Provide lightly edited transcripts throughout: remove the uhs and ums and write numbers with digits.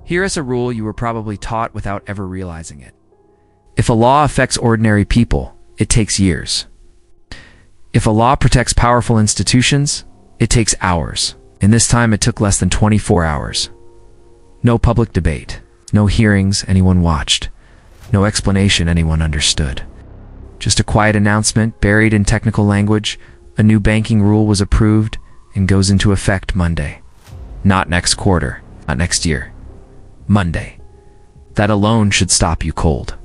Here is a rule you were probably taught without ever realizing it. If a law affects ordinary people, it takes years. If a law protects powerful institutions, it takes hours. And this time it took less than 24 hours. No public debate, no hearings anyone watched, no explanation anyone understood. Just a quiet announcement buried in technical language. A new banking rule was approved and goes into effect Monday. Not next quarter, not next year. Monday. That alone should stop you cold.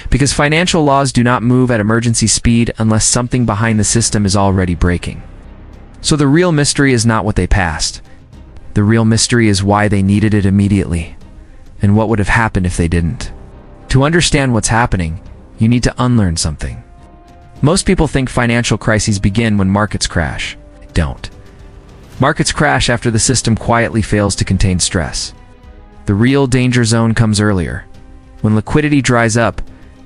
Because financial laws do not move at emergency speed unless something behind the system is already breaking. So the real mystery is not what they passed. The real mystery is why they needed it immediately, and what would have happened if they didn't. To understand what's happening, you need to unlearn something. Most people think financial crises begin when markets crash. They don't. Markets crash after the system quietly fails to contain stress. The real danger zone comes earlier. When liquidity dries up,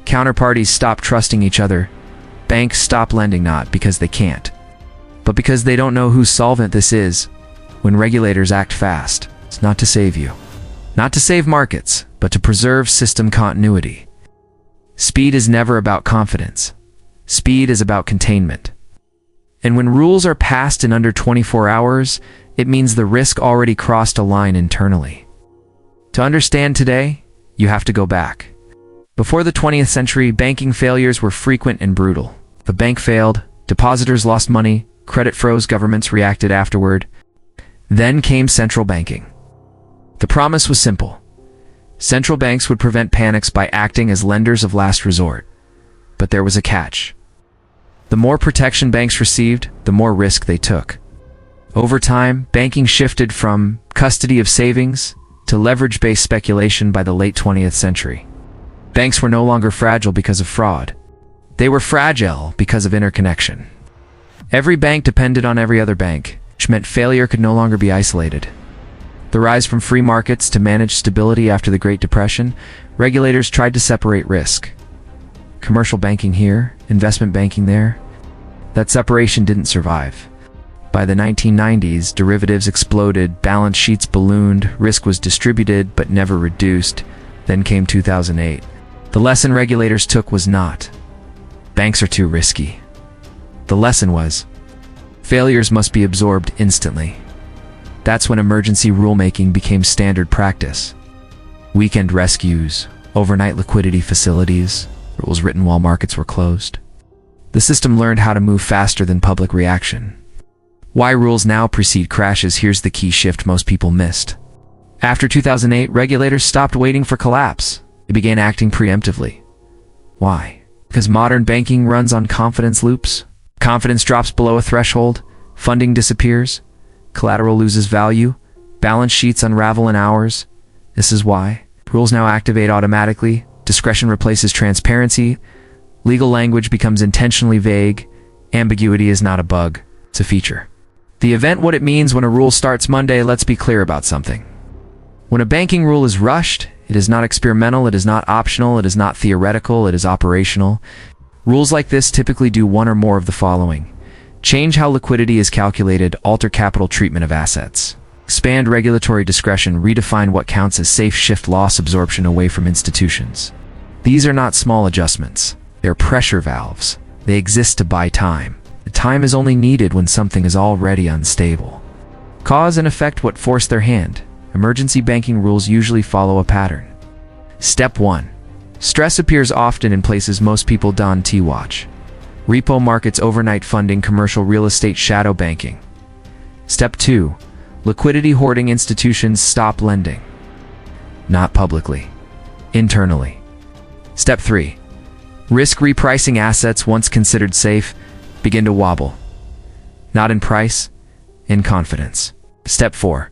counterparties stop trusting each other. Banks stop lending not because they can't, but because they don't know whose solvent this is. When regulators act fast, it's not to save you. Not to save markets, but to preserve system continuity. Speed is never about confidence. Speed is about containment. And when rules are passed in under 24 hours, it means the risk already crossed a line internally. To understand today, you have to go back. Before the 20th century, banking failures were frequent and brutal. If a bank failed, depositors lost money, credit froze, governments reacted afterward. Then came central banking. The promise was simple. Central banks would prevent panics by acting as lenders of last resort. But there was a catch. The more protection banks received, the more risk they took. Over time, banking shifted from custody of savings to leverage-based speculation. By the late 20th century, banks were no longer fragile because of fraud. They were fragile because of interconnection. Every bank depended on every other bank, which meant failure could no longer be isolated. The rise from free markets to managed stability after the Great Depression, regulators tried to separate risk. Commercial banking here, investment banking there. That separation didn't survive. By the 1990s, derivatives exploded, balance sheets ballooned, risk was distributed but never reduced. Then came 2008. The lesson regulators took was not, banks are too risky. The lesson was, failures must be absorbed instantly. That's when emergency rulemaking became standard practice. Weekend rescues, overnight liquidity facilities, rules written while markets were closed. The system learned how to move faster than public reaction. Why rules now precede crashes? Here's the key shift most people missed. After 2008, regulators stopped waiting for collapse. They began acting preemptively. Why? Because modern banking runs on confidence loops. Confidence drops below a threshold, funding disappears, collateral loses value, balance sheets unravel in hours. This is why rules now activate automatically, discretion replaces transparency, legal language becomes intentionally vague, ambiguity is not a bug, it's a feature. The event, what it means when a rule starts Monday. Let's be clear about something. When a banking rule is rushed, it is not experimental, it is not optional, it is not theoretical, it is operational. Rules like this typically do one or more of the following. Change how liquidity is calculated, alter capital treatment of assets. Expand regulatory discretion, redefine what counts as safe, shift loss absorption away from institutions. These are not small adjustments. They're pressure valves. They exist to buy time. The time is only needed when something is already unstable. Cause and effect, what force their hand. Emergency banking rules usually follow a pattern. Step 1. Stress appears often in places most people don't watch. Repo markets, overnight funding, commercial real estate, shadow banking. Step 2. Liquidity hoarding institutions stop lending. Not publicly. Internally. Step 3. Risk repricing assets once considered safe begin to wobble. Not in price, in confidence. Step 4.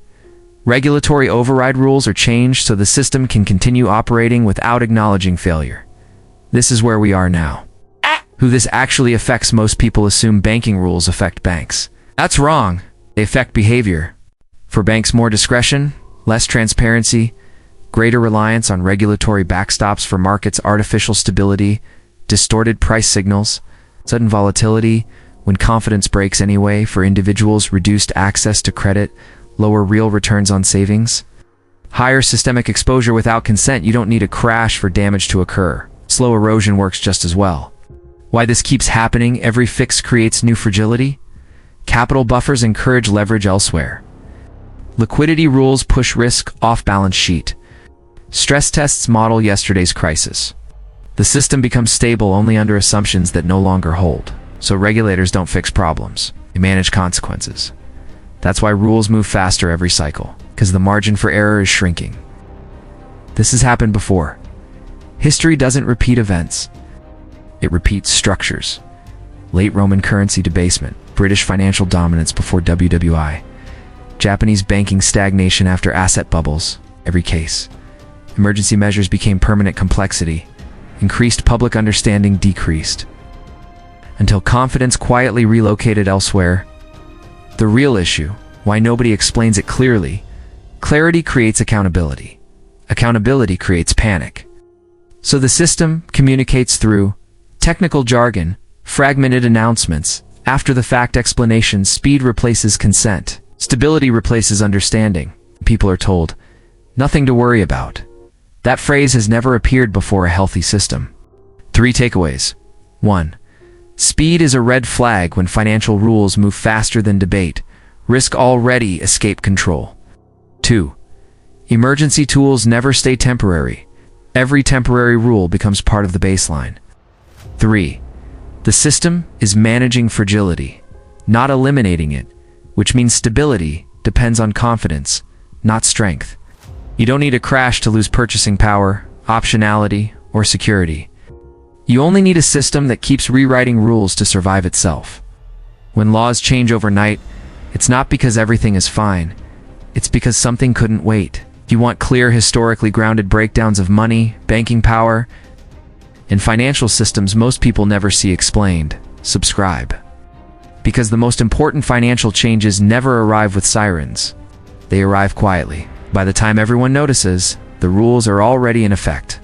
Regulatory override rules are changed so the system can continue operating without acknowledging failure. This is where we are now. Who this actually affects, most people assume banking rules affect banks. That's wrong. They affect behavior. For banks, more discretion, less transparency, greater reliance on regulatory backstops. For markets, artificial stability, distorted price signals, sudden volatility, when confidence breaks anyway. For individuals, reduced access to credit, lower real returns on savings. Higher systemic exposure without consent. You don't need a crash for damage to occur. Slow erosion works just as well. Why this keeps happening? Every fix creates new fragility. Capital buffers encourage leverage elsewhere. Liquidity rules push risk off balance sheet. Stress tests model yesterday's crisis. The system becomes stable only under assumptions that no longer hold. So regulators don't fix problems. They manage consequences. That's why rules move faster every cycle, because the margin for error is shrinking. This has happened before. History doesn't repeat events. It repeats structures. Late Roman currency debasement, British financial dominance before WWI, Japanese banking stagnation after asset bubbles, every case. Emergency measures became permanent complexity. Increased public understanding decreased. Until confidence quietly relocated elsewhere. The real issue, why nobody explains it clearly. Clarity creates accountability. Accountability creates panic. So the system communicates through technical jargon, fragmented announcements, after-the-fact explanations. Speed replaces consent. Stability replaces understanding. People are told, nothing to worry about. That phrase has never appeared before a healthy system. 3 takeaways. 1. Speed is a red flag when financial rules move faster than debate. Risk already escape control. 2. Emergency tools never stay temporary. Every temporary rule becomes part of the baseline. 3. The system is managing fragility, not eliminating it, which means stability depends on confidence, not strength. You don't need a crash to lose purchasing power, optionality, or security. You only need a system that keeps rewriting rules to survive itself. When laws change overnight, it's not because everything is fine. It's because something couldn't wait. If you want clear, historically grounded breakdowns of money, banking power, and financial systems most people never see explained, subscribe. Because the most important financial changes never arrive with sirens. They arrive quietly. By the time everyone notices, the rules are already in effect.